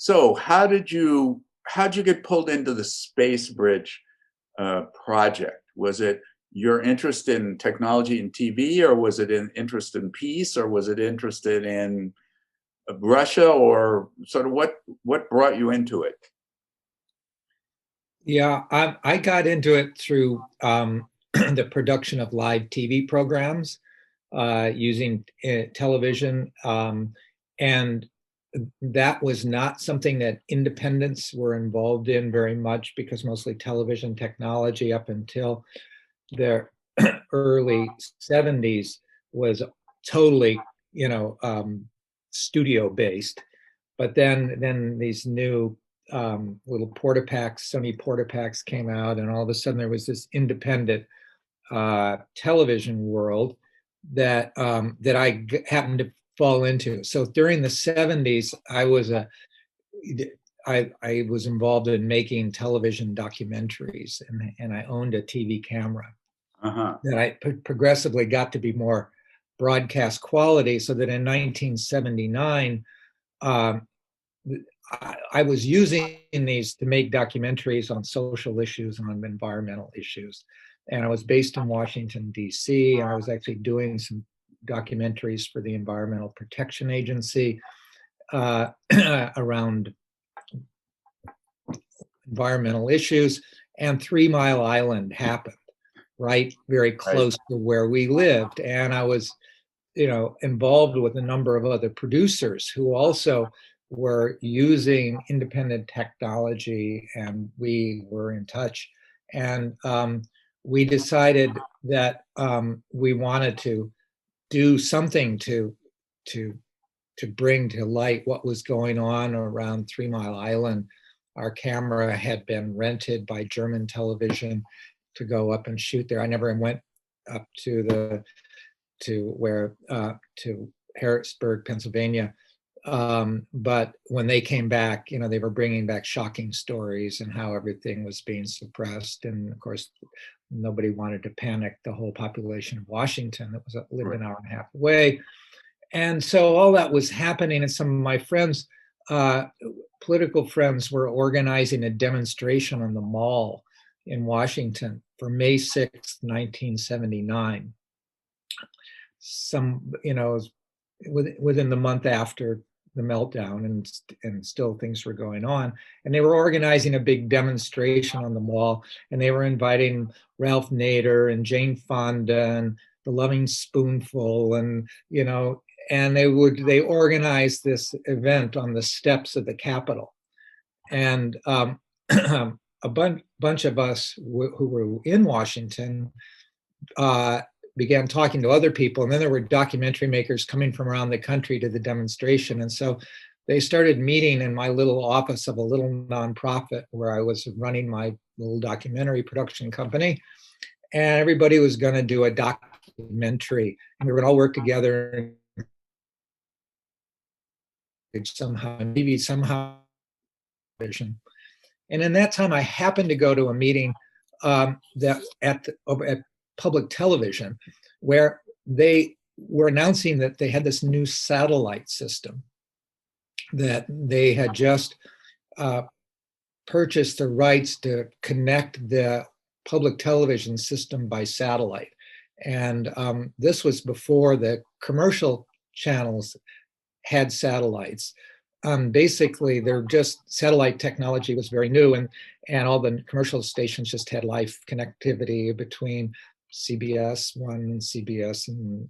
So how'd you get pulled into the Space Bridge project? Was it your interest in technology and TV, or was it an interest in peace, or was it interested in Russia, or sort of what brought you into it? Yeah, I got into it through the production of live TV programs using television. And that was not something that independents were involved in very much, because mostly television technology up until the early 70s was totally, studio based. But then these new little porta packs, Sony porta packs came out, and all of a sudden there was this independent television world that happened to fall into. So during the 70s, I was involved in making television documentaries, and I owned a TV camera that I progressively got to be more broadcast quality, so that in 1979, I was using these to make documentaries on social issues and on environmental issues. And I was based in Washington, D.C., and I was actually doing some documentaries for the Environmental Protection Agency around environmental issues. And 3 Mile Island happened, right, very close to where we lived. And I was, involved with a number of other producers who also were using independent technology, and we were in touch. And we decided that we wanted to do something to bring to light what was going on around 3 Mile Island. Our camera had been rented by German television to go up and shoot there. I never went up to Harrisburg, Pennsylvania. But when they came back, they were bringing back shocking stories and how everything was being suppressed. And of course, nobody wanted to panic the whole population of Washington that lived an hour and a half away. And so all that was happening, and some of my friends, political friends, were organizing a demonstration on the Mall in Washington for May 6th, 1979. Within the month after the meltdown, and still things were going on. And they were organizing a big demonstration on the Mall, and they were inviting Ralph Nader and Jane Fonda and the Loving Spoonful, and and they organized this event on the steps of the Capitol. And a bunch of us who were in Washington began talking to other people, and then there were documentary makers coming from around the country to the demonstration. And so they started meeting in my little office of a little nonprofit where I was running my little documentary production company, and everybody was going to do a documentary, and we were going to all work together somehow, maybe somehow vision. And in that time, I happened to go to a meeting that at public television, where they were announcing that they had this new satellite system, that they had just purchased the rights to connect the public television system by satellite. And this was before the commercial channels had satellites. Basically, they're just, satellite technology was very new, and all the commercial stations just had live connectivity between CBS One and CBS in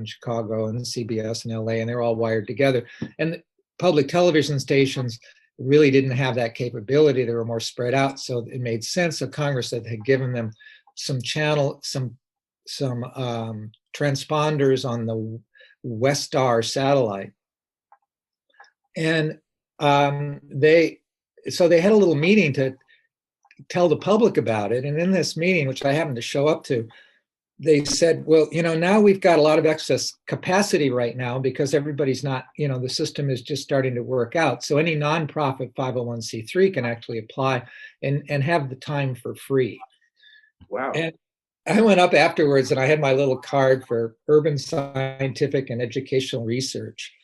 Chicago, and CBS in LA, and they're all wired together. And the public television stations really didn't have that capability. They were more spread out. So it made sense of Congress that had given them some transponders on the Westar satellite. And they had a little meeting to tell the public about it. And in this meeting, which I happened to show up to, they said, well, now we've got a lot of excess capacity right now because everybody's not, the system is just starting to work out. So any nonprofit 501c3 can actually apply and have the time for free. Wow. And I went up afterwards and I had my little card for Urban Scientific and Educational Research,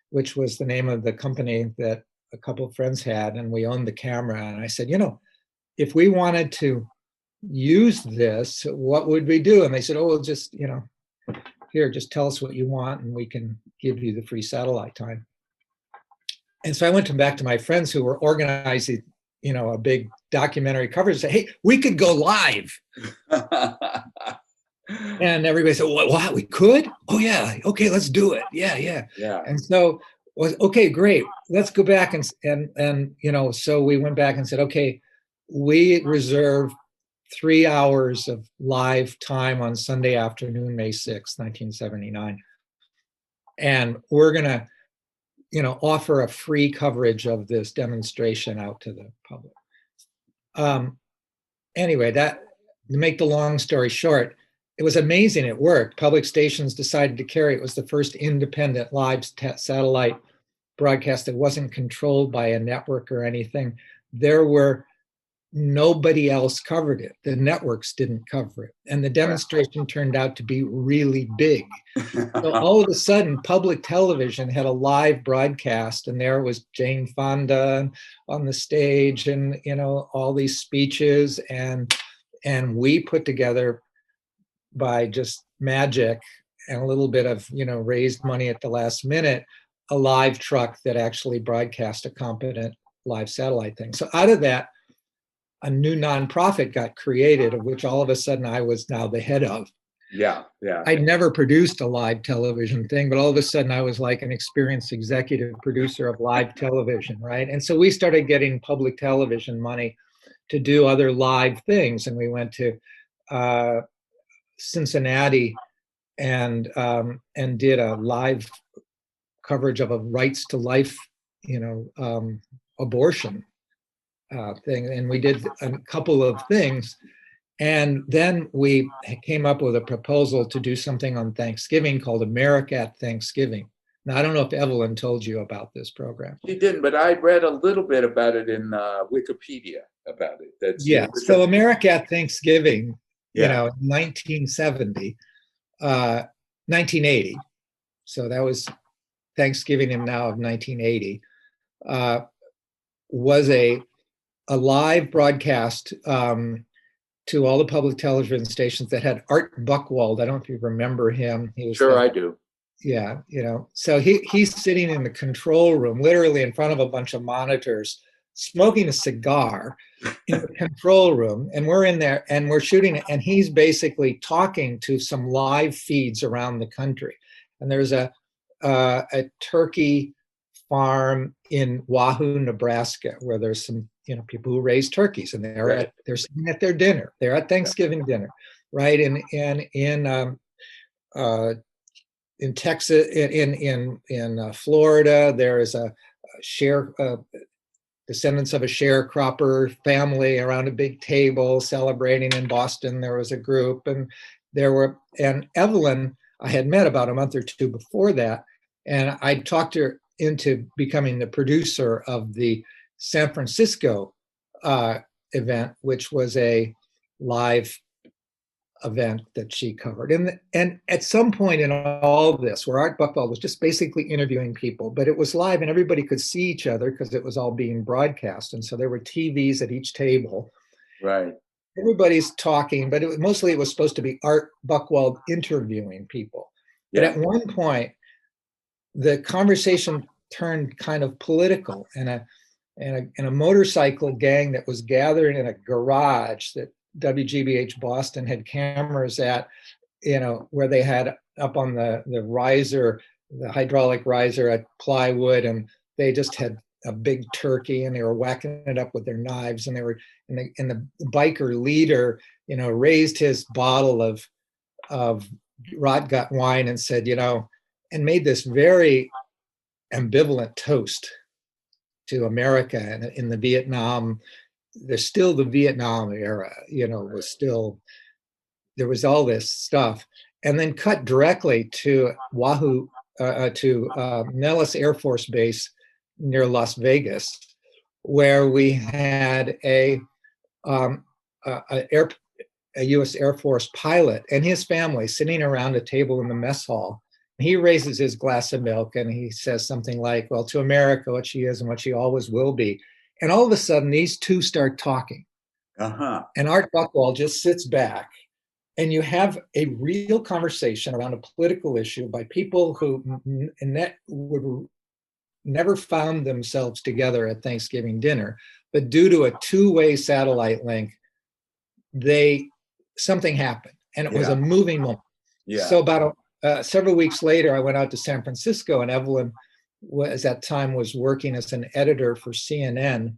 which was the name of the company that a couple of friends had, and we owned the camera. And I said, if we wanted to use this, what would we do? And they said, oh, we'll just, here, just tell us what you want and we can give you the free satellite time. And so I went back to my friends who were organizing, a big documentary coverage, and said, hey, we could go live. And everybody said, what, we could? Oh yeah, okay, let's do it. Yeah. And so was okay, great. Let's go back and so we went back and said, okay, we reserve 3 hours of live time on Sunday afternoon, May 6th, 1979. And we're gonna, offer a free coverage of this demonstration out to the public. Anyway, to make the long story short, it was amazing. It worked. Public stations decided to carry it. It was the first independent live satellite broadcast that wasn't controlled by a network or anything. Nobody else covered it. The networks didn't cover it. And the demonstration turned out to be really big. So all of a sudden, public television had a live broadcast, and there was Jane Fonda on the stage, and all these speeches, and we put together, by just magic and a little bit of raised money at the last minute, a live truck that actually broadcast a competent live satellite thing. So out of that, a new nonprofit got created, of which all of a sudden I was now the head of. Yeah. I'd never produced a live television thing, but all of a sudden I was like an experienced executive producer of live television, right? And so we started getting public television money to do other live things, and we went to Cincinnati and did a live coverage of a rights to life, abortion thing, and we did a couple of things, and then we came up with a proposal to do something on Thanksgiving called America at Thanksgiving. Now, I don't know if Evelyn told you about this program. She didn't, but I read a little bit about it in Wikipedia about it. So America at Thanksgiving, 1970, 1980. So that was Thanksgiving now of 1980. Was a live broadcast to all the public television stations that had Art Buchwald. I don't know if you remember him. He was I do. Yeah, so he's sitting in the control room, literally in front of a bunch of monitors, smoking a cigar in the control room, and we're in there and we're shooting it, and he's basically talking to some live feeds around the country. And there's a turkey farm in Wahoo, Nebraska, where there's some people who raise turkeys, and they're sitting at their dinner. They're at Thanksgiving dinner, right? And in Texas, in Florida, there is a descendants of a sharecropper family around a big table celebrating. In Boston, there was a group, and Evelyn I had met about a month or two before that, and I talked her into becoming the producer of the San Francisco event, which was a live event that she covered. And at some point in all this, where Art Buchwald was just basically interviewing people, but it was live and everybody could see each other because it was all being broadcast. And so there were TVs at each table. Right. Everybody's talking, but mostly it was supposed to be Art Buchwald interviewing people. But at one point, the conversation turned kind of political, and a motorcycle gang that was gathered in a garage that WGBH Boston had cameras at, where they had up on the riser, the hydraulic riser at plywood, and they just had a big turkey, and they were whacking it up with their knives, and the biker leader, raised his bottle of rot gut wine and said, and made this very ambivalent toast to America and in the Vietnam. There's still the Vietnam era, was still, there was all this stuff, and then cut directly to Wahoo, to Nellis Air Force Base near Las Vegas, where we had a U.S. Air Force pilot and his family sitting around a table in the mess hall He raises his glass of milk and he says something like, well, to America, what she is and what she always will be. And all of a sudden, these two start talking. And Art Buchwald just sits back, and you have a real conversation around a political issue by people who would never found themselves together at Thanksgiving dinner, but due to a two-way satellite link, something happened, and it was a moving moment. So about several weeks later, I went out to San Francisco, and Evelyn was at that time was working as an editor for CNN.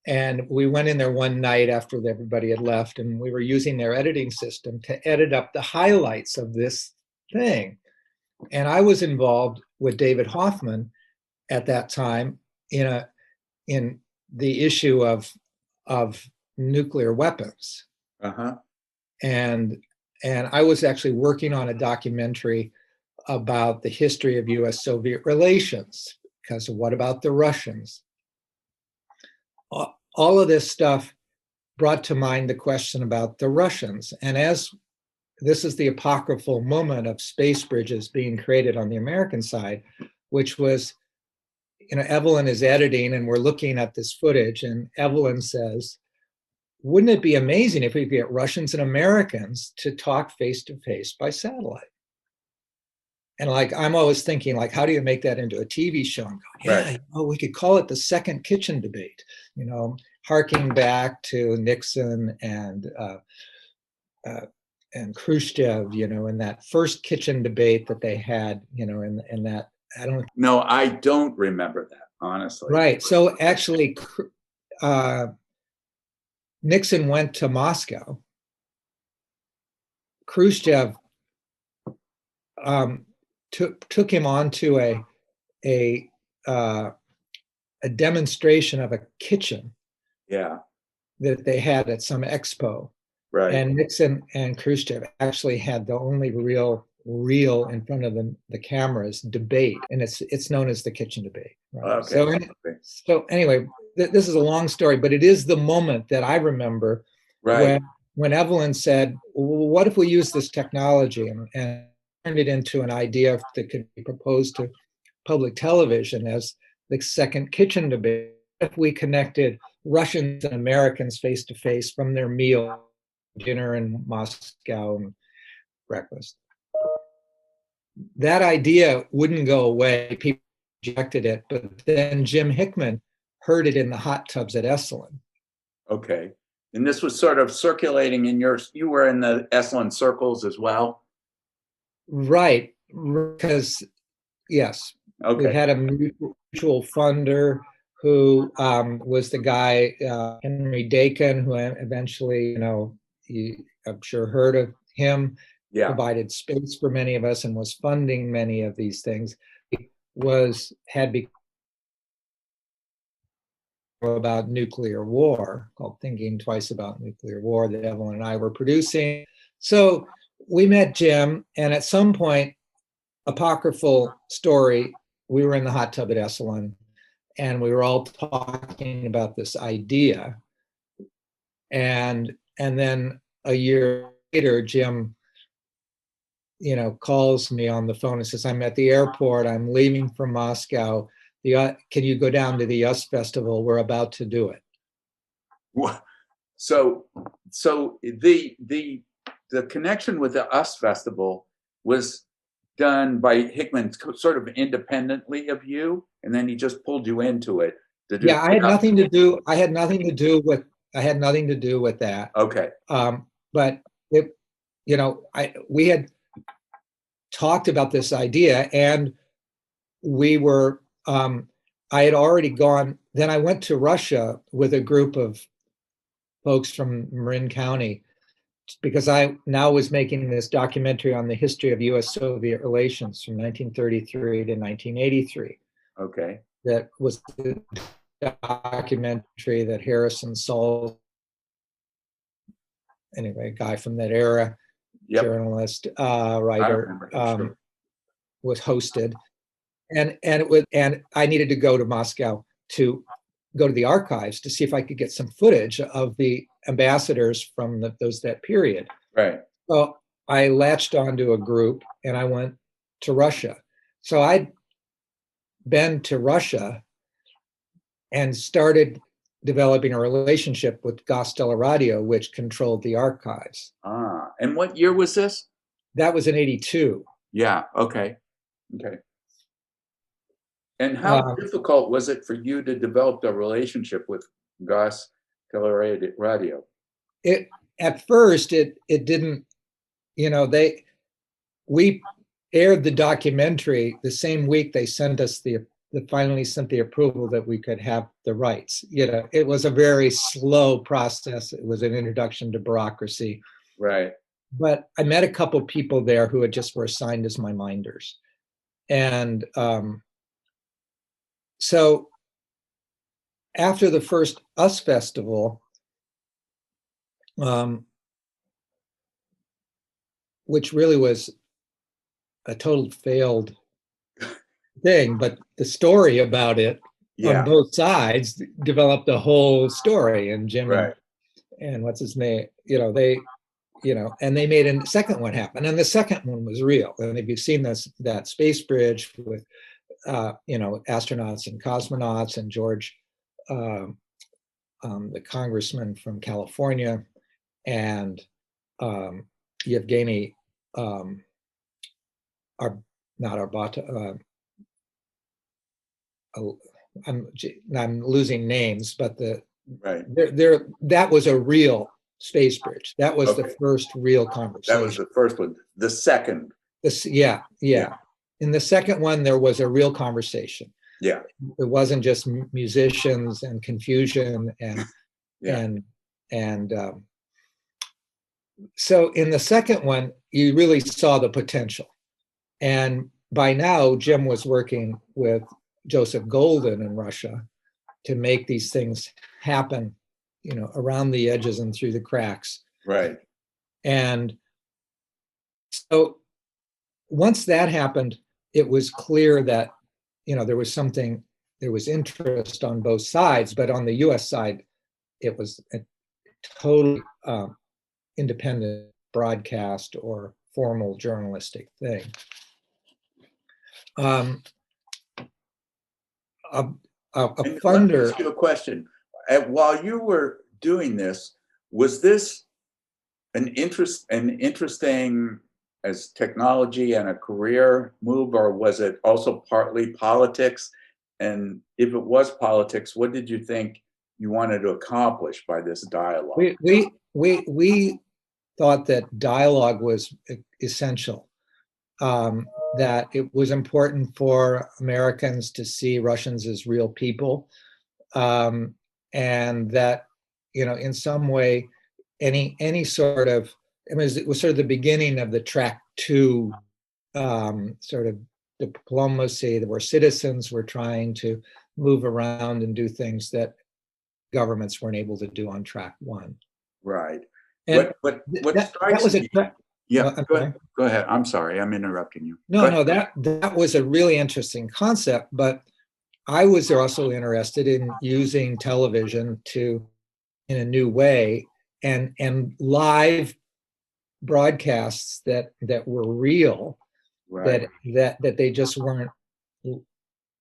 And we went in there one night after everybody had left, and we were using their editing system to edit up the highlights of this thing. And I was involved with David Hoffman at that time in the issue of nuclear weapons. And I was actually working on a documentary about the history of US-Soviet relations, because of what about the Russians? All of this stuff brought to mind the question about the Russians. And as this is the apocryphal moment of space bridges being created on the American side, which was, Evelyn is editing and we're looking at this footage, and Evelyn says, wouldn't it be amazing if we could get Russians and Americans to talk face to face by satellite? And I'm always thinking, how do you make that into a TV show? And go, we could call it the second kitchen debate, harking back to Nixon and Khrushchev, in that first kitchen debate that they had, in that, No, I don't remember that, honestly. Right. So actually, Nixon went to Moscow. Khrushchev took him on to a demonstration of a kitchen that they had at some expo. Right. And Nixon and Khrushchev actually had the only real in front of the cameras debate, and it's known as the kitchen debate. Right? Okay. So anyway, this is a long story, but it is the moment that I remember when Evelyn said, well, what if we use this technology and turned it into an idea that could be proposed to public television as the second kitchen debate? If we connected Russians and Americans face to face from their meal, dinner in Moscow and breakfast. That idea wouldn't go away. People rejected it, but then Jim Hickman heard it in the hot tubs at Esalen. Okay. And this was sort of circulating you were in the Esalen circles as well? Right. Because, yes, we had a mutual funder who was the guy, Henry Dakin, who eventually, I'm sure heard of him. Provided space for many of us and was funding many of these things. Had become about nuclear war, called Thinking Twice About Nuclear War, that Evelyn and I were producing. So we met Jim, and at some point, apocryphal story, we were in the hot tub at Esalen, and we were all talking about this idea. And then a year later, Jim calls me on the phone and says, I'm at the airport, I'm leaving from Moscow. Can you go down to the US Festival? We're about to do it. So the connection with the US Festival was done by Hickman sort of independently of you, and then he just pulled you into it to do. I had nothing to do with that. Okay. But we had talked about this idea, and we were, I had already gone, then I went to Russia with a group of folks from Marin County, because I now was making this documentary on the history of US-Soviet relations from 1933 to 1983. Okay. That was the documentary that Harrison Saul, anyway, a guy from that era, journalist, writer, was hosted, and I needed to go to Moscow to go to the archives to see if I could get some footage of the ambassadors from that period. Right. So I latched onto a group and I went to Russia. So I'd been to Russia and started developing a relationship with Gosteleradio, which controlled the archives. And what year was this? That was in 82. Yeah, okay. Okay. And how difficult was it for you to develop a relationship with Gosteleradio? It at first it didn't, we aired the documentary the same week they sent us the finally sent the approval that we could have the rights. It was a very slow process. It was an introduction to bureaucracy. Right. But I met a couple people there who had just were assigned as my minders. And so after the first US Festival, which really was a total failed thing, but the story about it on both sides developed a whole story. And Jim and what's his name, and they made a second one happen. And the second one was real. And if you've seen that space bridge with, astronauts and cosmonauts and George, the congressman from California, and Yevgeny, not Arbata, I'm losing names, but that was a real space bridge. That was the first real conversation. That was the first one. The second. Yeah. In the second one, there was a real conversation. Yeah. It wasn't just musicians and confusion and so in the second one, you really saw the potential. And by now, Jim was working with Joseph Golden in Russia to make these things happen, around the edges and through the cracks. Right. And so once that happened, it was clear that, there was interest on both sides, but on the US side, it was a totally independent broadcast or formal journalistic thing. A funder. Let me ask you a question. While you were doing this, was this an interesting as technology and a career move, or was it also partly politics? And if it was politics, what did you think you wanted to accomplish by this dialogue? We thought that dialogue was essential. That it was important for Americans to see Russians as real people, and that in some way, any sort of, it was sort of the beginning of the track two sort of diplomacy, where citizens were trying to move around and do things that governments weren't able to do on track one. Right. And what that strikes was me? Go ahead. I'm sorry. I'm interrupting you. No, that was a really interesting concept, but I was also interested in using television in a new way and live broadcasts that were real, that they just weren't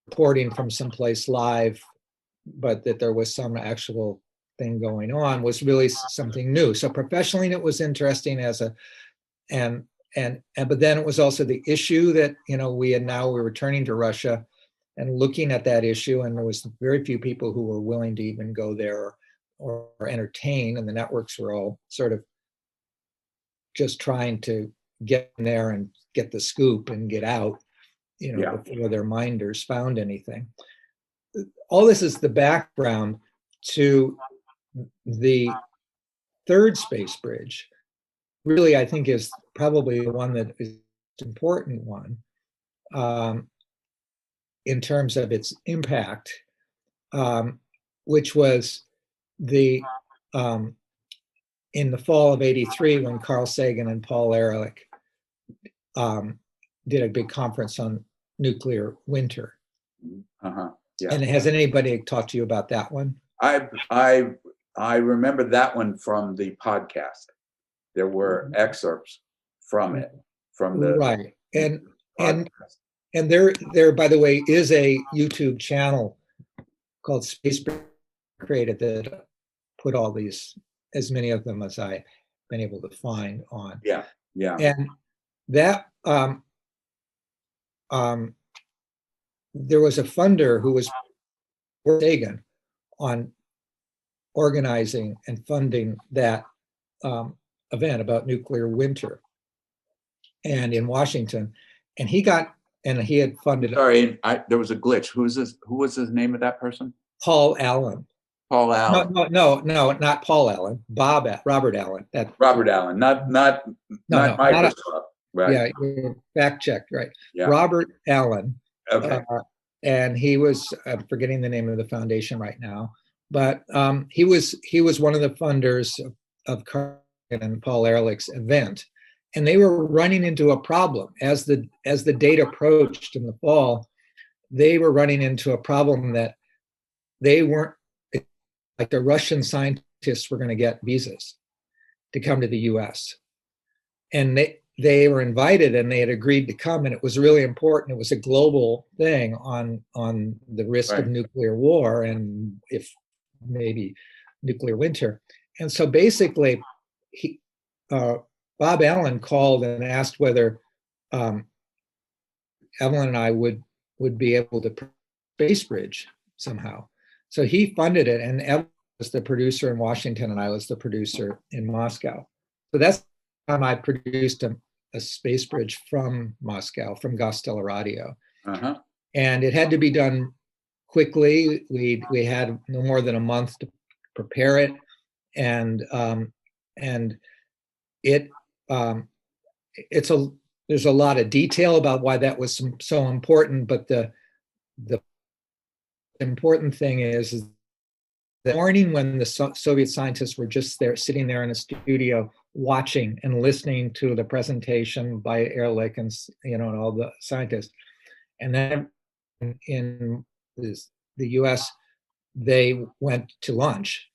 reporting from someplace live, but that there was some actual thing going on, was really something new. So professionally, it was interesting but then it was also the issue that we were returning to Russia and looking at that issue, and there was very few people who were willing to even go there or entertain, and the networks were all sort of just trying to get in there and get the scoop and get out, before their minders found anything. All this is the background to the third space bridge. Really, I think is probably the one that is the important one in terms of its impact, which was in the fall of '83 when Carl Sagan and Paul Ehrlich did a big conference on nuclear winter. Yeah. And has anybody talked to you about that one? I remember that one from the podcast. There were excerpts from it, from the right. And broadcast. and there, by the way, is a YouTube channel called Spacebridges created that put all these, as many of them as I've been able to find on. Yeah, yeah. And that there was a funder who was Sagan on organizing and funding that event about nuclear winter, and in Washington, and he had funded Sorry, there was a glitch. Who was the name of that person? Paul Allen. Paul Allen. No, not Paul Allen. Robert Allen. Robert Allen, not Microsoft. Right. Yeah, you're fact checked, right? Yeah. Robert Allen. Okay. And he was, I'm forgetting the name of the foundation right now, but he was one of the funders of Carnegie and Paul Ehrlich's event, and they were running into a problem as the date approached in the fall. They were running into a problem that they weren't, like, the Russian scientists were going to get visas to come to the U.S. and they were invited and they had agreed to come, and it was really important. It was a global thing on the risk of nuclear war and if maybe nuclear winter. And so basically, Bob Allen called and asked whether Evelyn and I would be able to space bridge somehow. So he funded it, and Evelyn was the producer in Washington, and I was the producer in Moscow. So that's the time I produced a space bridge from Moscow, from Gosteleradio. Uh-huh. And it had to be done quickly. We had no more than a month to prepare it, and there's a lot of detail about why that was so important. But the important thing is the morning when the Soviet scientists were just there, sitting there in a studio, watching and listening to the presentation by Ehrlich and and all the scientists, and then in the U.S. they went to lunch.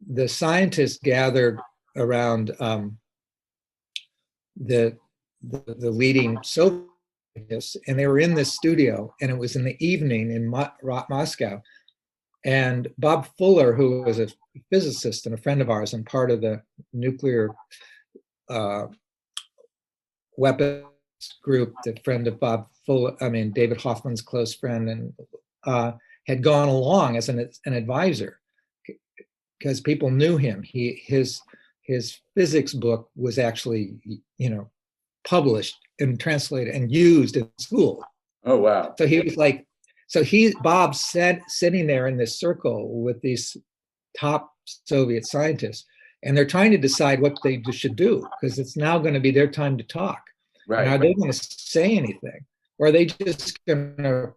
The scientists gathered around the leading Soviets, and they were in this studio, and it was in the evening in Moscow. And Bob Fuller, who was a physicist and a friend of ours and part of the nuclear weapons group, the friend of Bob Fuller, David Hoffman's close friend, and had gone along as an advisor because people knew him. His physics book was actually, published and translated and used in school. Oh, wow. So he was like, Bob sitting there in this circle with these top Soviet scientists, and they're trying to decide what they should do, because it's now going to be their time to talk. Right. And are they going to say anything, or are they just going to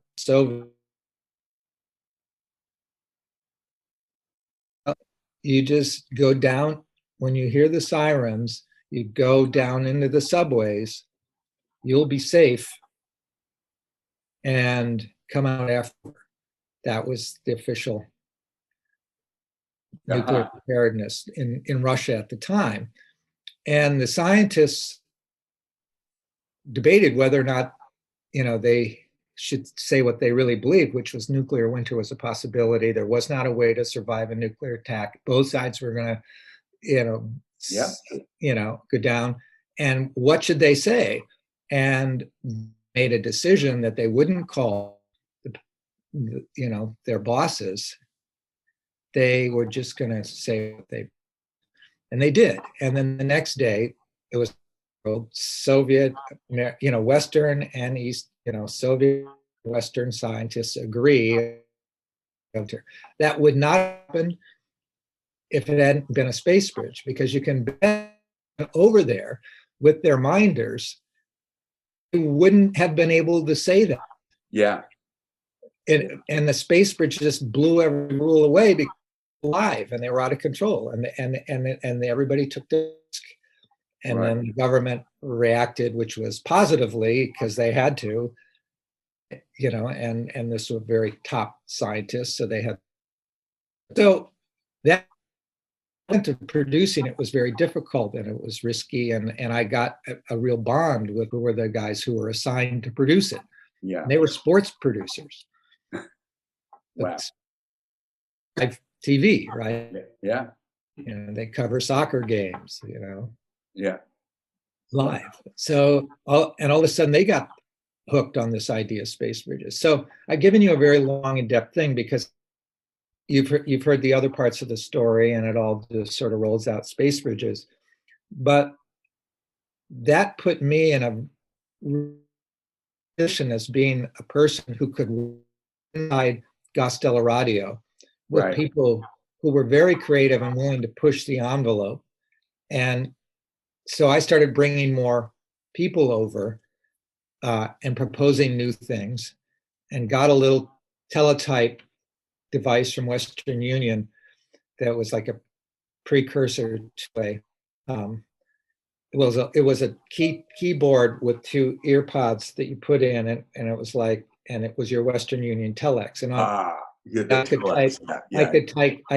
You just go down when you hear the sirens. You go down into the subways. You'll be safe, and come out after. That was the official nuclear preparedness in Russia at the time. And the scientists debated whether or not, they should say what they really believed, which was nuclear winter was a possibility. There was not a way to survive a nuclear attack. Both sides were going to, go down. And what should they say? And made a decision that they wouldn't call, their bosses. They were just going to say what and they did. And then the next day, it was Soviet, Western and East, Soviet, Western scientists agree. That would not happen if it hadn't been a space bridge, because you can bet over there with their minders, they wouldn't have been able to say that. Yeah. And the space bridge just blew every rule away because they were alive and they were out of control, and everybody took the risk. And then the government reacted, which was positively, because they had to, and this was very top scientists, so they had. So that into producing it was very difficult and it was risky, and I got a real bond with who were the guys who were assigned to produce it. Yeah. And they were sports producers. Wow. Live TV, right? Yeah. They cover soccer games, Yeah. live. So all of a sudden they got hooked on this idea of space bridges. So I've given you a very long and depth thing because you've heard the other parts of the story, and it all just sort of rolls out space bridges. But that put me in a position as being a person who could inside Gosteleradio with people who were very creative and willing to push the envelope. And so I started bringing more people over and proposing new things, and got a little teletype device from Western Union that was like a precursor to it was a keyboard with two ear pods that you put in, and it was like, and it was your Western Union telex, and I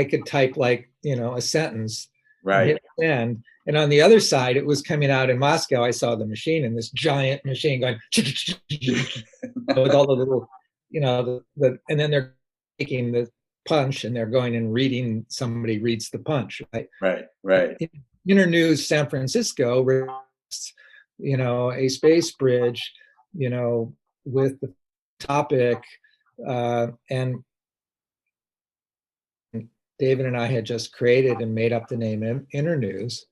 could type like a sentence, and hit send. And on the other side, it was coming out in Moscow. I saw the machine, and this giant machine going with all the little, and then they're taking the punch and they're going and reading. Somebody reads the punch, right? Right. Internews San Francisco, a space bridge, with the topic, and David and I had just created and made up the name Internews.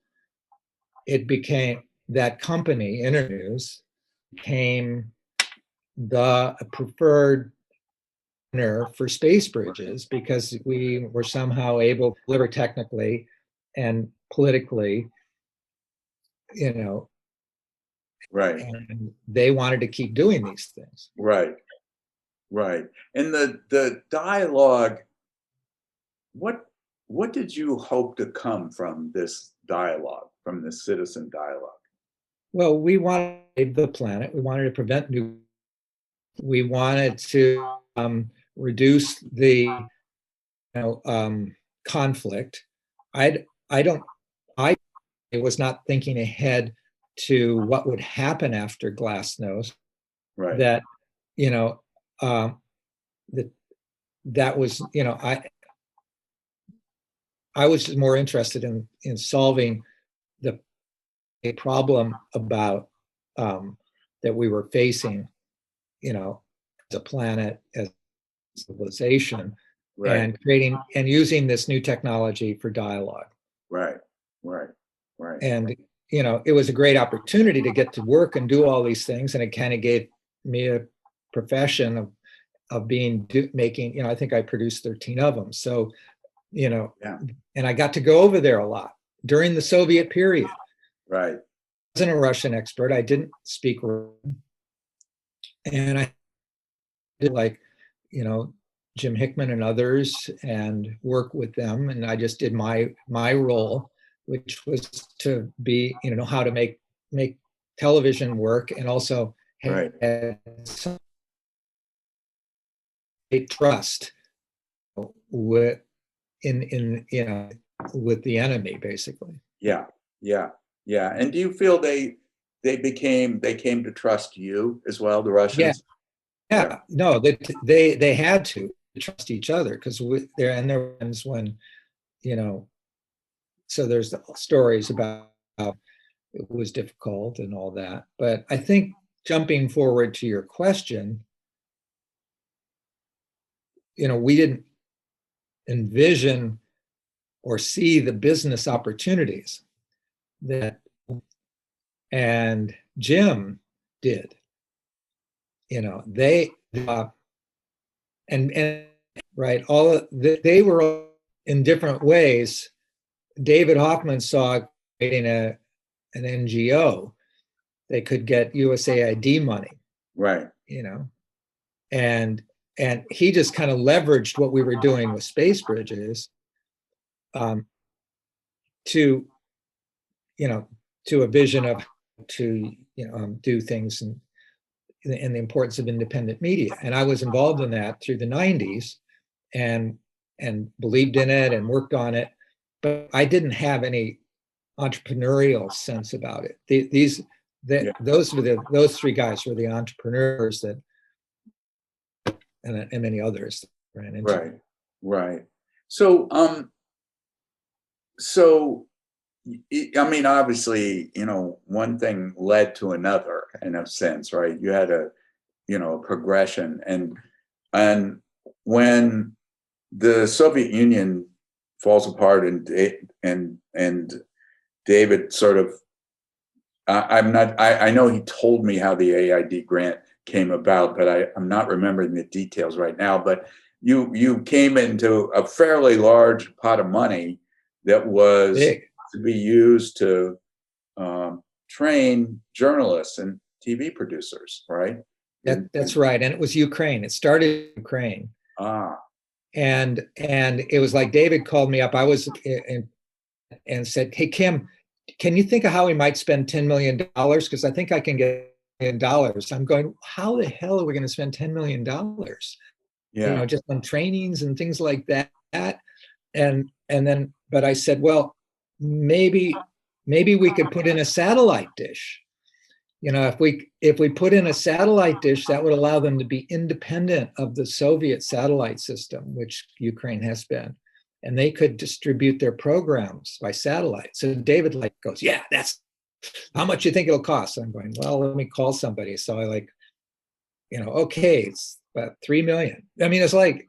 It became, that company, Internews, became the preferred partner for space bridges because we were somehow able to deliver technically and politically, Right. And they wanted to keep doing these things. Right. And the dialogue, what did you hope to come from this dialogue, from this citizen dialogue? Well, we wanted to save the planet. We wanted to prevent we wanted to reduce the conflict. I was not thinking ahead to what would happen after Glasnost. Right. That that was I was more interested in solving a problem about that we were facing, as a planet, as a civilization, and creating and using this new technology for dialogue. Right. And it was a great opportunity to get to work and do all these things, and it kind of gave me a profession of making. I think I produced 13 of them. So, and I got to go over there a lot during the Soviet period. Right. I wasn't a Russian expert. I didn't speak Russian, and I did Jim Hickman and others and work with them, and I just did my role, which was to be know how to make television work, and also had some trust with with the enemy, basically. Yeah. And do you feel they came to trust you as well, the Russians? Yeah. No, they had to trust each other because they're friends when, so there's stories about how it was difficult and all that. But I think jumping forward to your question, we didn't envision or see the business opportunities and Jim did. They and right, they were in different ways. David Hoffman saw creating an NGO they could get USAID money, right? And he just kind of leveraged what we were doing with space bridges to a vision of to do things and the importance of independent media. And I was involved in that through the 90s and believed in it and worked on it. but I didn't have any entrepreneurial sense about it. Yeah. Those three guys were the entrepreneurs that, and many others ran into. Right, right. So, so I mean, obviously, one thing led to another in a sense, right? You had a progression, and when the Soviet Union falls apart, and David sort of, I know he told me how the AID grant came about, but I'm not remembering the details right now. But you came into a fairly large pot of money that was Big. to be used to train journalists and TV producers, right? That's right. And it was Ukraine. It started in Ukraine. Ah, And it was like David called me up. I was and said, "Hey, Kim, can you think of how we might spend $10 million? Because I think I can get $1 million." I'm going, how the hell are we going to spend $10 million? yeah, Just on trainings and things like that. And then, but I said, well, maybe we could put in a satellite dish. If we put in a satellite dish, that would allow them to be independent of the Soviet satellite system, which Ukraine has been, and they could distribute their programs by satellite. So David goes, yeah, that's how much you think it'll cost. I'm going, well, let me call somebody. So I okay, it's about 3 million. I mean, it's like,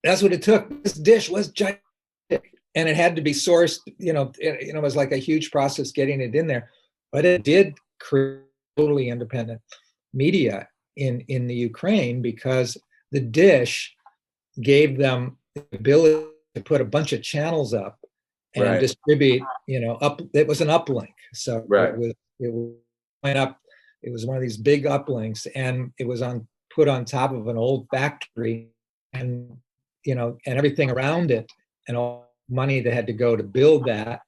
that's what it took. This dish was giant, and it had to be sourced. It was like a huge process getting it in there, but it did create totally independent media in the Ukraine, because the dish gave them the ability to put a bunch of channels up and right, distribute. It was an uplink, so right. it went up. It was one of these big uplinks, and it was put on top of an old factory, and and everything around it, and all money that had to go to build that,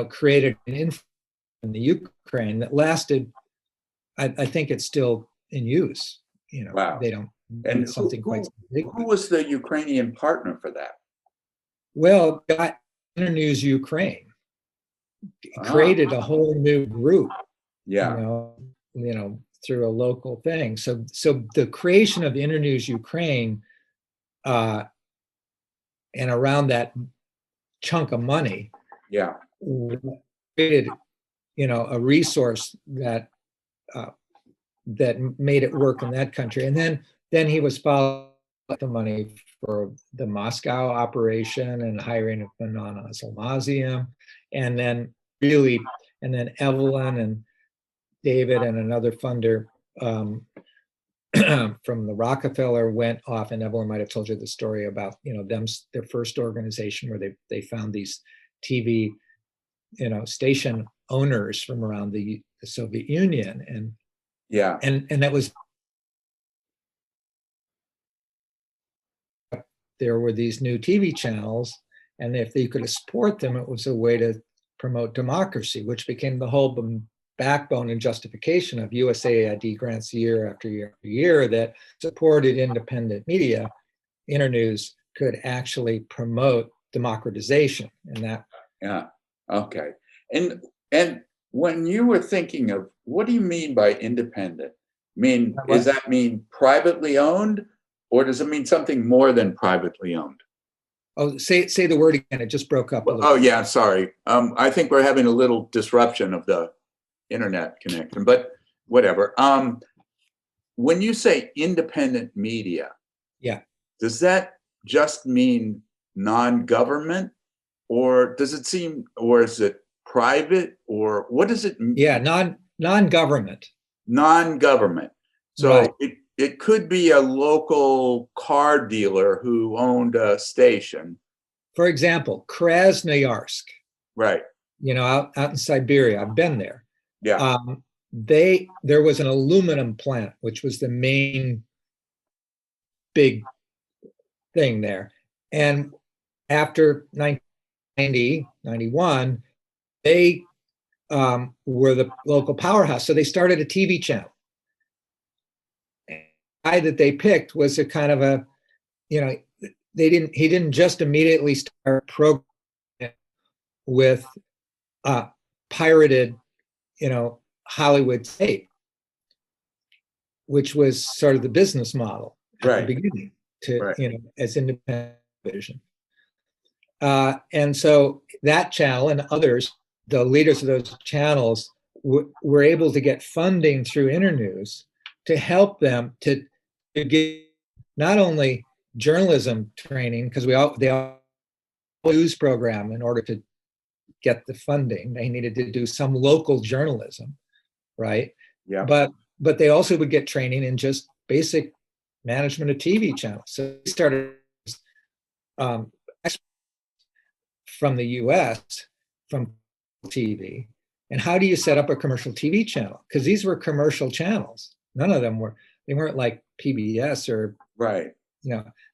created an influence in the Ukraine that lasted. I think it's still in use. Wow. They don't. And It's something quite big. who was the Ukrainian partner for that? Well, Internews Ukraine created a whole new group. Yeah. Through a local thing. So the creation of Internews Ukraine, and around that chunk of money, Yeah. created, a resource that made it work in that country. And then he was following the money for the Moscow operation and hiring of Manon Almazian, and then Evelyn and David and another funder from the Rockefeller went off, and Evelyn might have told you the story about their first organization where they found these TV station owners from around the Soviet Union, and Yeah. and that was, there were these new TV channels, and if they could support them, it was a way to promote democracy, which became the whole backbone and justification of USAID grants year after year after year that supported independent media. Internews could actually promote democratization, and that. Yeah. Okay. And when you were thinking of, what do you mean by independent? Does that mean privately owned, or does it mean something more than privately owned? Oh, say the word again. It just broke up a little. Oh yeah, sorry. I think we're having a little disruption of the internet connection, but whatever. When you say independent media, yeah, does that just mean non-government, or is it private, or what does it mean? Yeah, non-government. Non-government. So right. it could be a local car dealer who owned a station. For example, Krasnoyarsk. Right. Out in Siberia. I've been there. Yeah. There was an aluminum plant, which was the main big thing there. And after 1990, 91, they were the local powerhouse. So they started a TV channel. The guy that they picked was a kind of he didn't just immediately start programming with pirated, Hollywood tape, which was sort of the business model at the beginning as independent television. And so that channel and others, the leaders of those channels, were able to get funding through Internews to help them to get not only journalism training, because they all news program in order to get the funding. They needed to do some local journalism, right? Yeah. But they also would get training in just basic management of TV channels. So they started from the US, from TV. And how do you set up a commercial TV channel? Because these were commercial channels. None of them they weren't like PBS or,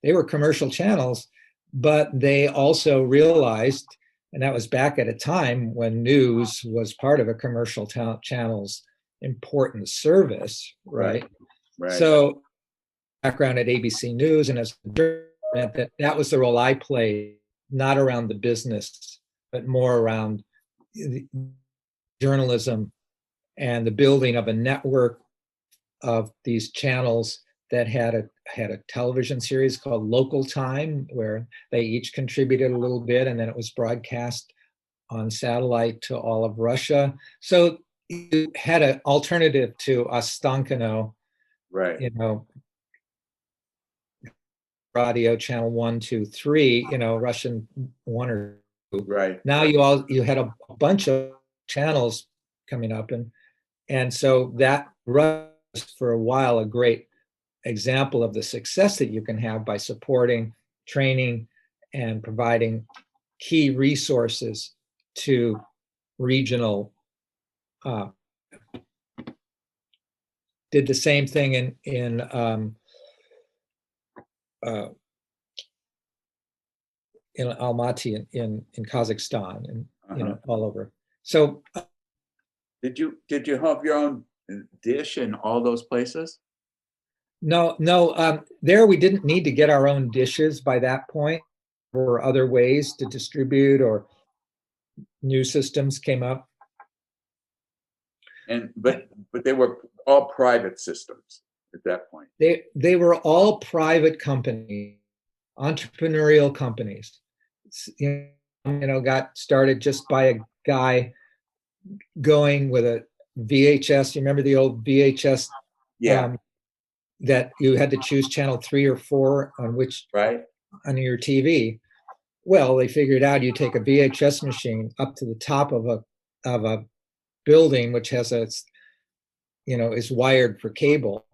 they were commercial channels, but they also realized, and that was back at a time when news was part of a commercial channel's important service, right? So background at ABC News and as that was the role I played, not around the business, but more around journalism and the building of a network of these channels that had a television series called Local Time, where they each contributed a little bit, and then it was broadcast on satellite to all of Russia. So you had an alternative to Ostankino, radio channel 1, 2, 3, Russian 1 or 2. Right. Now you had a bunch of channels coming up, and so that was for a while a great example of the success that you can have by supporting training and providing key resources to regional. Did the same thing in Almaty in Kazakhstan and all over. So did you have your own dish in all those places? No. There we didn't need to get our own dishes by that point. There were other ways to distribute, or new systems came up. But they were all private systems at that point. They were all private companies, entrepreneurial companies. Got started just by a guy going with a VHS. You remember the old VHS? Yeah. That you had to choose channel 3 or 4 on which on your TV. Well, they figured out you take a VHS machine up to the top of a building which has is wired for cable.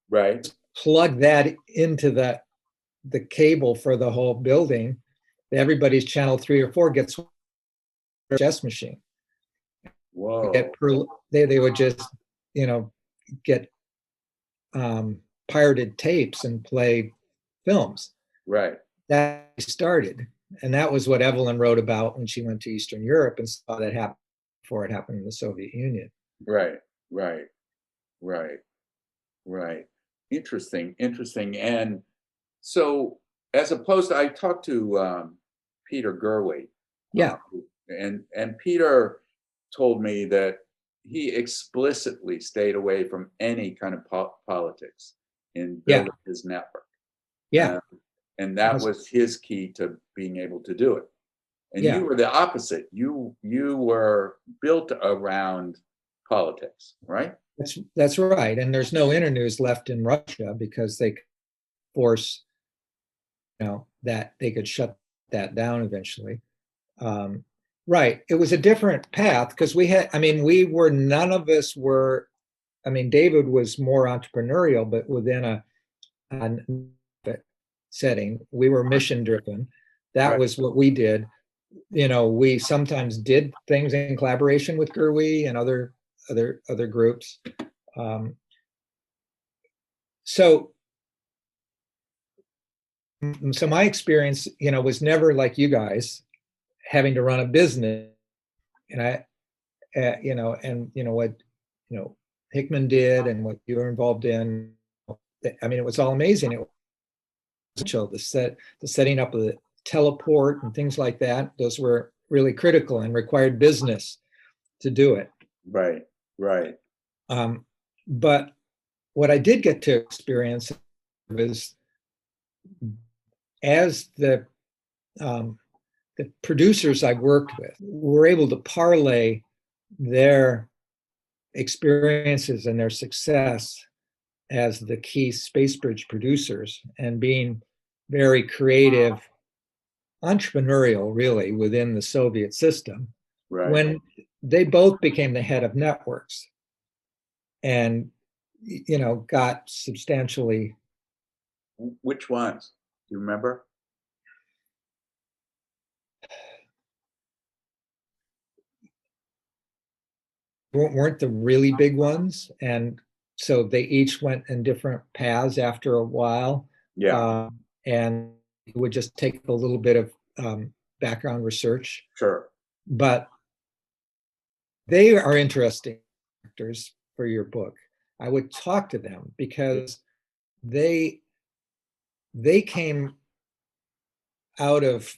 Right. Plug that into the cable for the whole building. Everybody's channel 3 or 4 gets a VHS machine. Whoa. They would just get pirated tapes and play films. Right. That started. And that was what Evelyn wrote about when she went to Eastern Europe and saw that happen before it happened in the Soviet Union. Right. Interesting. And so, as opposed to, I talked to Peter Gerwey. Yeah. And Peter told me that he explicitly stayed away from any kind of politics in building his network. Yeah. And that was his key to being able to do it. And you were the opposite. You were built around politics, right? That's right. And there's no Internews left in Russia because they force, that they could shut that down eventually. Right. It was a different path because none of us were, David was more entrepreneurial, but within a setting. We were mission driven. That was what we did. We sometimes did things in collaboration with Gerwey and other groups. So my experience, was never like you guys having to run a business. And what Hickman did and what you were involved in. It was all amazing. It was the setting up of the teleport and things like that. Those were really critical and required business to do it. Right, right. But what I did get to experience was as the producers I worked with were able to parlay their experiences and their success as the key space bridge producers and being very creative, entrepreneurial, really, within the Soviet system, Right. when they both became the head of networks and, got substantially. Which ones? Do you remember? Weren't the really big ones, and so they each went in different paths after a while. Yeah. And it would just take a little bit of background research, Sure. but they are interesting characters for your book. I would talk to them because they came out of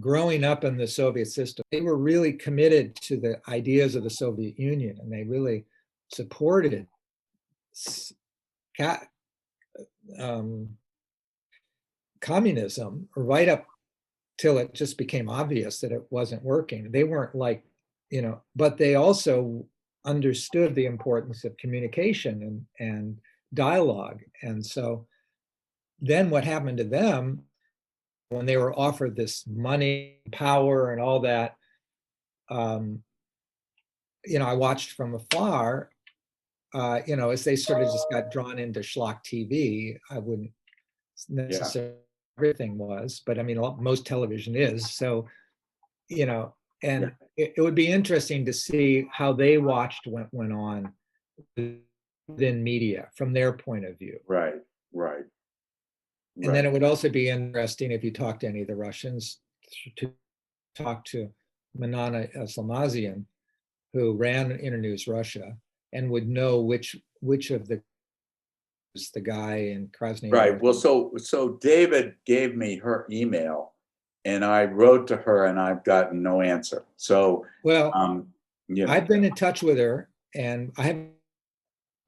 growing up in the Soviet system. They were really committed to the ideas of the Soviet Union, and they really supported communism right up till it just became obvious that it wasn't working. They weren't like, but they also understood the importance of communication and dialogue. And so then what happened to them when they were offered this money, power, and all that, I watched from afar, as they sort of just got drawn into schlock TV. I wouldn't necessarily everything was, but I mean, most television is. So, and it would be interesting to see how they watched what went on within media from their point of view. Right, right. And then it would also be interesting if you talk to any of the Russians to talk to Manana Slamazian, who ran Internews Russia, and would know which of the guy in Krasny. Right. Well, so David gave me her email, and I wrote to her, and I've gotten no answer. So, I've been in touch with her, and I have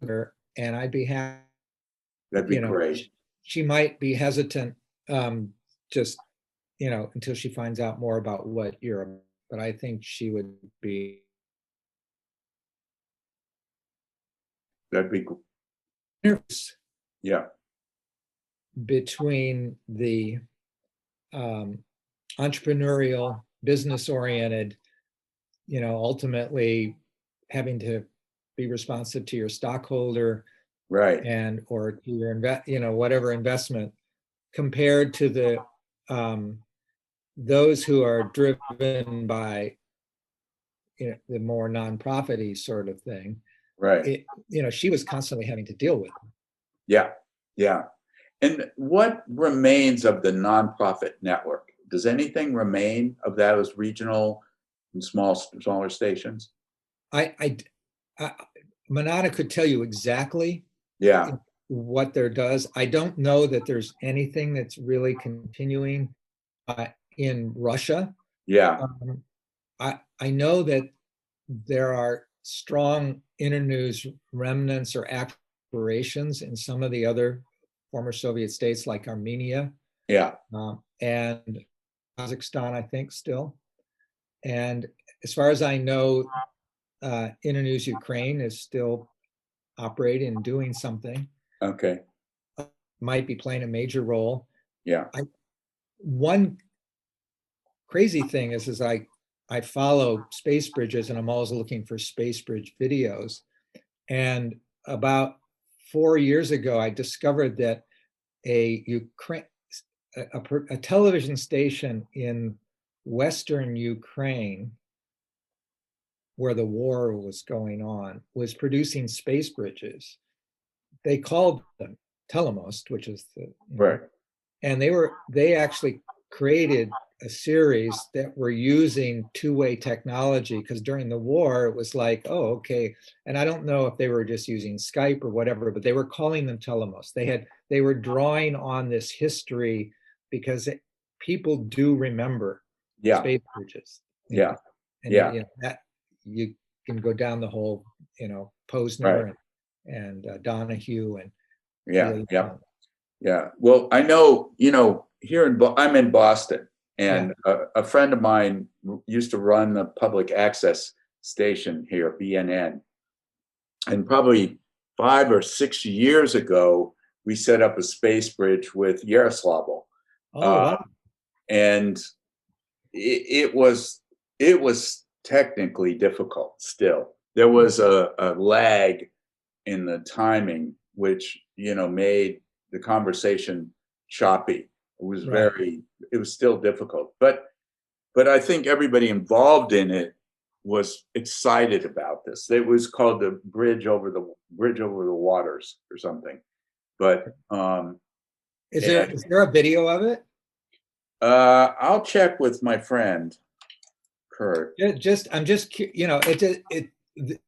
her, and I'd be happy. That'd be great. She might be hesitant, just until she finds out more about what you're. But I think she would be. That'd be. Yeah. Between the entrepreneurial, business-oriented, ultimately having to be responsive to your stockholder, right, and or to your whatever investment, compared to the those who are driven by the more nonprofit-y sort of thing. Right. She was constantly having to deal with them. Yeah, yeah. And what remains of the nonprofit network? Does anything remain of those regional and smaller stations? Manana could tell you exactly what there does. I don't know that there's anything that's really continuing in Russia. Yeah. I know that there are strong Internews remnants or aspirations in some of the other former Soviet states like Armenia. Yeah. And Kazakhstan, I think, still. And as far as I know, Internews Ukraine is still operating and doing something. Okay. Might be playing a major role. Yeah. One crazy thing is I follow space bridges, and I'm always looking for space bridge videos. And about 4 years ago, I discovered that a television station in Western Ukraine, where the war was going on, was producing space bridges. They called them Telemost, which is the right. And they actually created a series that were using two-way technology, because during the war it was like, oh, okay. And I don't know if they were just using Skype or whatever, but they were calling them Telemost. They were drawing on this history because people do remember Yeah. space bridges. Yeah. And Yeah. that you can go down the whole, Right. Posner and Donahue and Yeah. Healy. Yeah. Yeah. Well, I know, here I'm in Boston, and a friend of mine used to run the public access station here, BNN. And probably 5 or 6 years ago, we set up a space bridge with Yaroslavl. Oh, Uh, wow. and it was technically difficult still. There was a lag in the timing, which made the conversation choppy. Right. It was still difficult, but I think everybody involved in it was excited about this. It was called the bridge over the waters or something. But and Is there a video of it? I'll check with my friend Kurt. I'm just,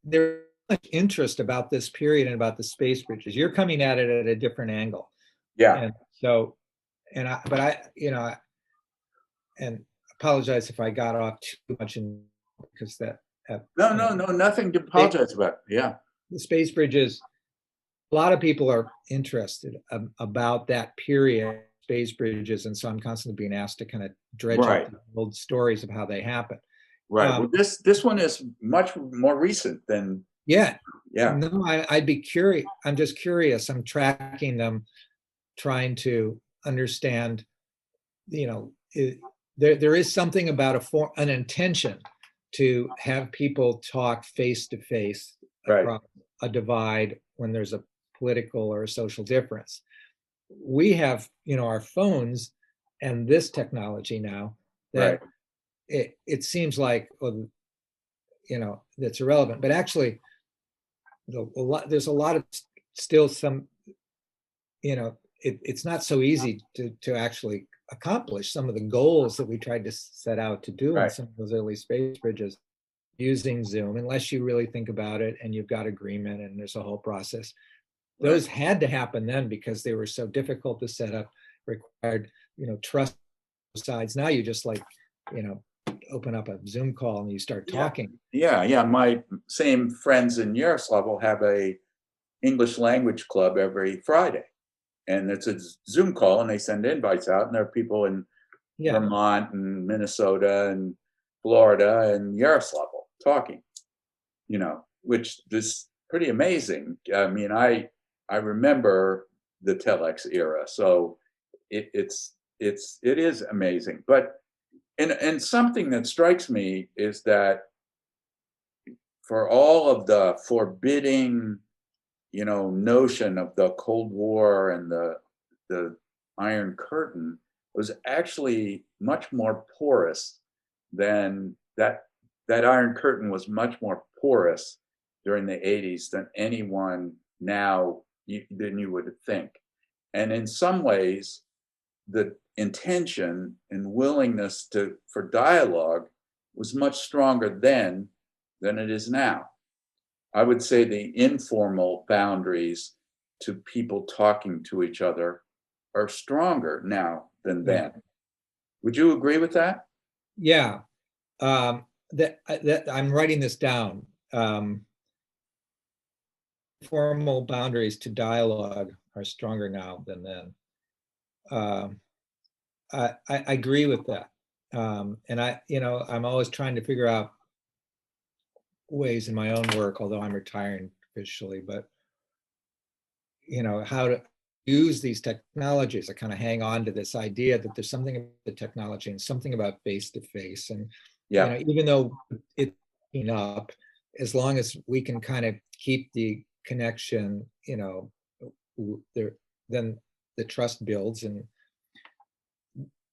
there's much interest about this period and about the space bridges. You're coming at it at a different angle. Yeah. And so, but I, and apologize if I got off too much because No, nothing to apologize about. Yeah. the space bridges, a lot of people are interested about that period, space bridges. And so I'm constantly being asked to kind of dredge Right. up the old stories of how they happen. Right. Well, this one is much more recent than. Yeah. Yeah. No, I'd be curious. I'm just curious. I'm tracking them, trying to understand, there is something about an intention to have people talk face to face Right. across a divide when there's a political or a social difference. We have, our phones and this technology now that it seems like, that's irrelevant, but actually there's a lot of still some, it's not so easy to actually accomplish some of the goals that we tried to set out to do in some of those early space bridges using Zoom, unless you really think about it and you've got agreement and there's a whole process. Those had to happen then because they were so difficult to set up, required, trust sides. Now you just open up a Zoom call and you start talking. Yeah. My same friends in Yaroslavl have a English language club every Friday, and it's a Zoom call, and they send invites out, and there are people in Vermont and Minnesota and Florida and Yaroslavl talking, which is pretty amazing. I mean, I remember the telex era, so it is amazing. But and something that strikes me is that for all of the forbidding, notion of the Cold War and the Iron Curtain, was actually much more porous than that. That Iron Curtain was much more porous during the 80s than anyone now than you would think. And in some ways, the intention and willingness for dialogue was much stronger then than it is now. I would say the informal boundaries to people talking to each other are stronger now than then. Would you agree with that? Yeah. That I'm writing this down. Formal boundaries to dialogue are stronger now than then. I agree with that. And I'm always trying to figure out ways in my own work, although I'm retiring officially, but how to use these technologies. I kind of hang on to this idea that there's something about the technology and something about face to face. And even though it's up, as long as we can kind of keep the connection, then the trust builds. And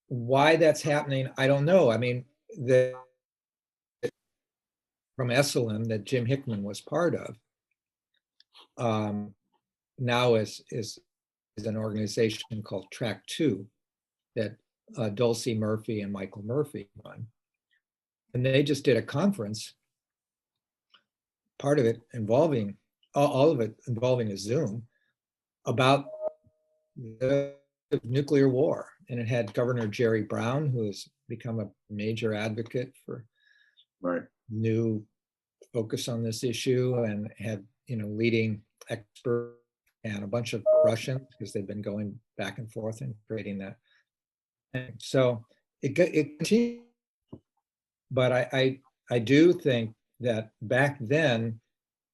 why that's happening, I don't know. I mean, from Esalen that Jim Hickman was part of, now is an organization called Track 2 that Dulcie Murphy and Michael Murphy run. And they just did a conference, part of it involving, all of it involving a Zoom, about the nuclear war. And it had Governor Jerry Brown, who is become a major advocate for Right. new focus on this issue, and had, leading experts and a bunch of Russians, because they've been going back and forth and creating that. So it continued, but I do think that back then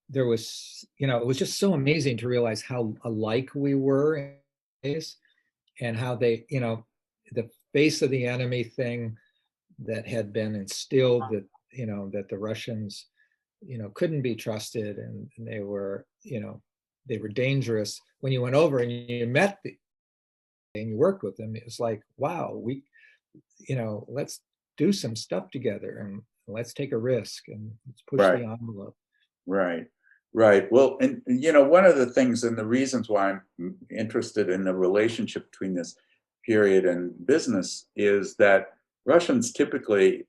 there was, it was just so amazing to realize how alike we were in ways, and how they, the face of the enemy thing that had been instilled, that, that the Russians, couldn't be trusted, and they were, they were dangerous. When you went over and you met and you worked with them, it was like, wow, let's do some stuff together, and let's take a risk, and let's push the Right. envelope. Right. Right. Well, and one of the things and the reasons why I'm interested in the relationship between this period and business is that Russians typically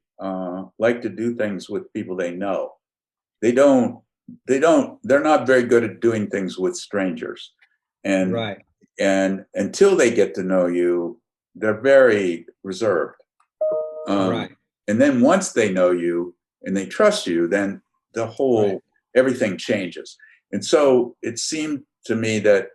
like to do things with people they know. They're not very good at doing things with strangers. And Right. and until they get to know you, they're very reserved. Right. And then once they know you and they trust you, then the whole everything changes. And so it seemed to me that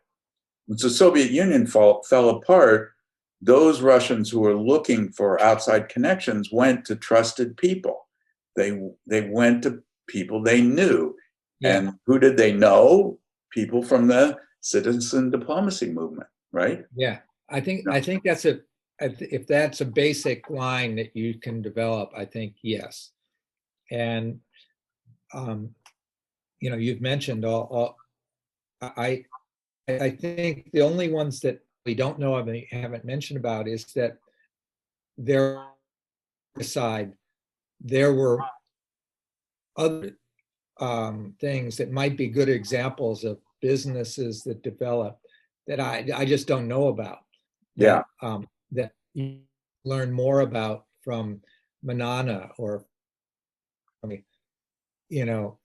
once the Soviet Union fell apart, those Russians who were looking for outside connections went to trusted people. They went to people they knew. Yeah. And who did they know? People from the citizen diplomacy movement, right? Yeah. I think No. that's if that's a basic line that you can develop, I think yes. And you've mentioned all I think the only ones that we don't know of and haven't mentioned about is that there aside there were other things that might be good examples of businesses that developed that I just don't know about. Yeah. That you learn more about from Manana, or from their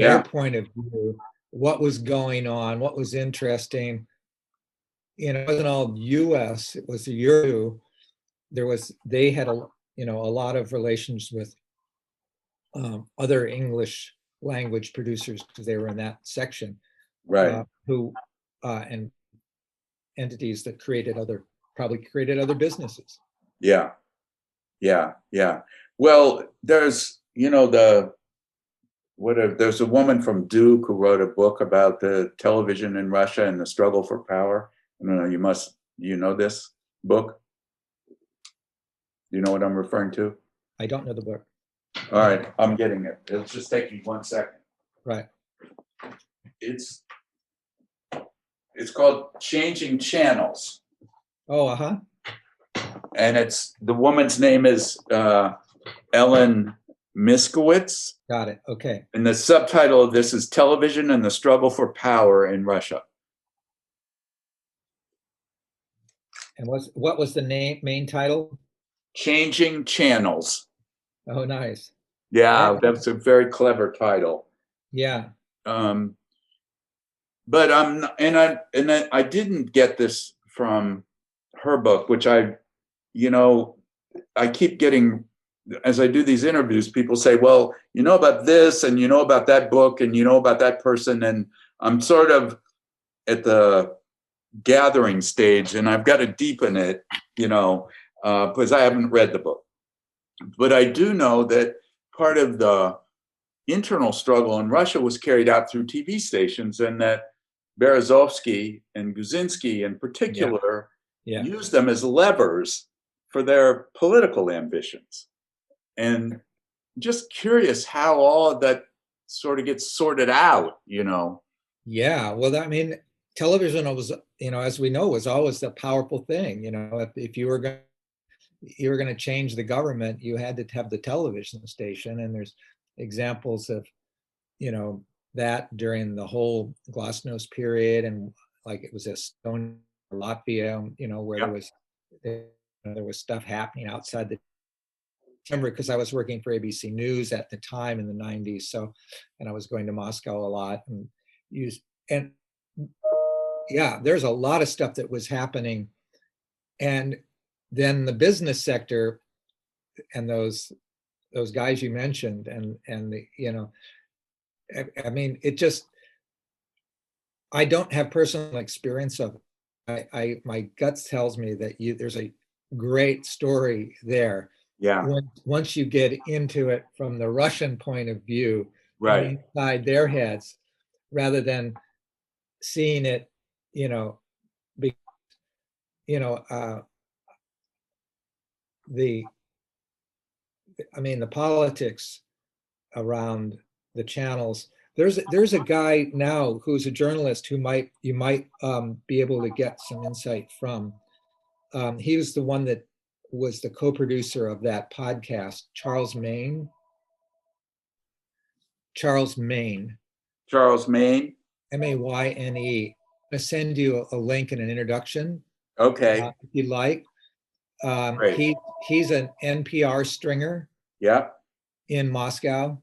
Yeah. point of view, what was going on, what was interesting. It wasn't all US, it was the Euro. They had a lot of relations with other English language producers, because they were in that section, Right. who and entities that probably created other businesses. Yeah. Yeah. Yeah. Well, there's there's a woman from Duke who wrote a book about the television in Russia and the struggle for power. I don't know, you know this book? You know what I'm referring to? I don't know the book. All right, I'm getting it. It'll just take me 1 second. Right. It's called Changing Channels. Oh, uh-huh. And the woman's name is Ellen Miskowitz. Got it. Okay. And the subtitle of this is Television and the Struggle for Power in Russia. And what was the main title? Changing Channels. Oh, nice. Yeah, that's a very clever title. Yeah. But I didn't get this from her book, which I keep getting, as I do these interviews, people say, well, you know about this, and you know about that book, and you know about that person, and I'm sort of at the gathering stage, and I've got to deepen it, because I haven't read the book. But I do know that part of the internal struggle in Russia was carried out through TV stations, and that Berezovsky and Guzinsky in particular used them as levers for their political ambitions. And just curious how all of that sort of gets sorted out, Yeah, well, I mean, television was, as we know, was always the powerful thing. If you were going to change the government, you had to have the television station. And there's examples of, that during the whole glasnost period, and like it was Estonia, Latvia, where there was stuff happening outside the. Remember, because I was working for ABC News at the time in the 90s, and I was going to Moscow a lot, and there's a lot of stuff that was happening. And then the business sector those guys you mentioned, and the, I mean, it just, I don't have personal experience of it. My guts tells me that there's a great story there. Yeah. Once you get into it from the Russian point of view, Right. inside their heads, rather than seeing it, be, the politics around the channels. There's a guy now who's a journalist who you might be able to get some insight from. He was the one that was the co-producer of that podcast, Charles Maine. Charles Maine. Charles Maine. Mayne. I send you a link and an introduction. Okay. If you like. Great. He's an NPR stringer. Yeah. In Moscow.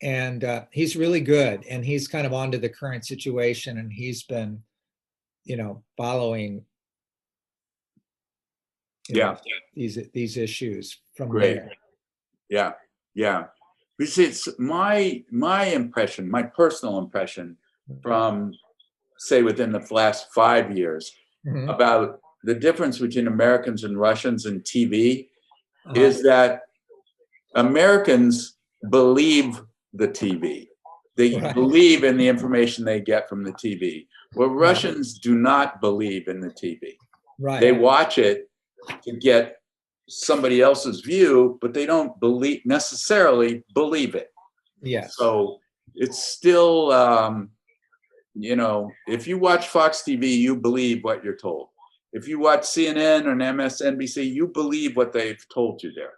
And he's really good, and he's kind of onto the current situation, and he's been, following, these issues from there. Yeah, yeah. Because it's my impression, my personal impression, from say within the last 5 years, about the difference between Americans and Russians in TV, is that Americans believe the TV. They believe in the information they get from the TV. Well, Russians do not believe in the TV. Right. They watch it to get somebody else's view, but they don't necessarily believe it. Yes. So it's still, if you watch Fox TV, you believe what you're told. If you watch CNN or MSNBC, you believe what they've told you there,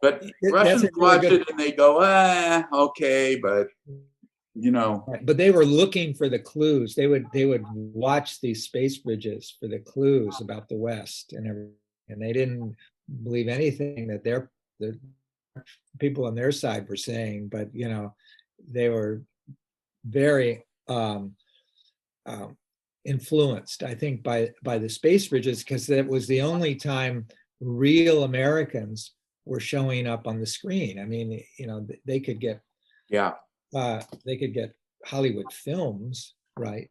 But Russians watch it and they go, okay, but But they were looking for the clues. They would watch these space bridges for the clues about the West and everything, and they didn't believe anything that the people on their side were saying. But they were very influenced, I think, by the space bridges, because that was the only time real Americans were showing up on the screen. I mean, they could get they could get Hollywood films, right?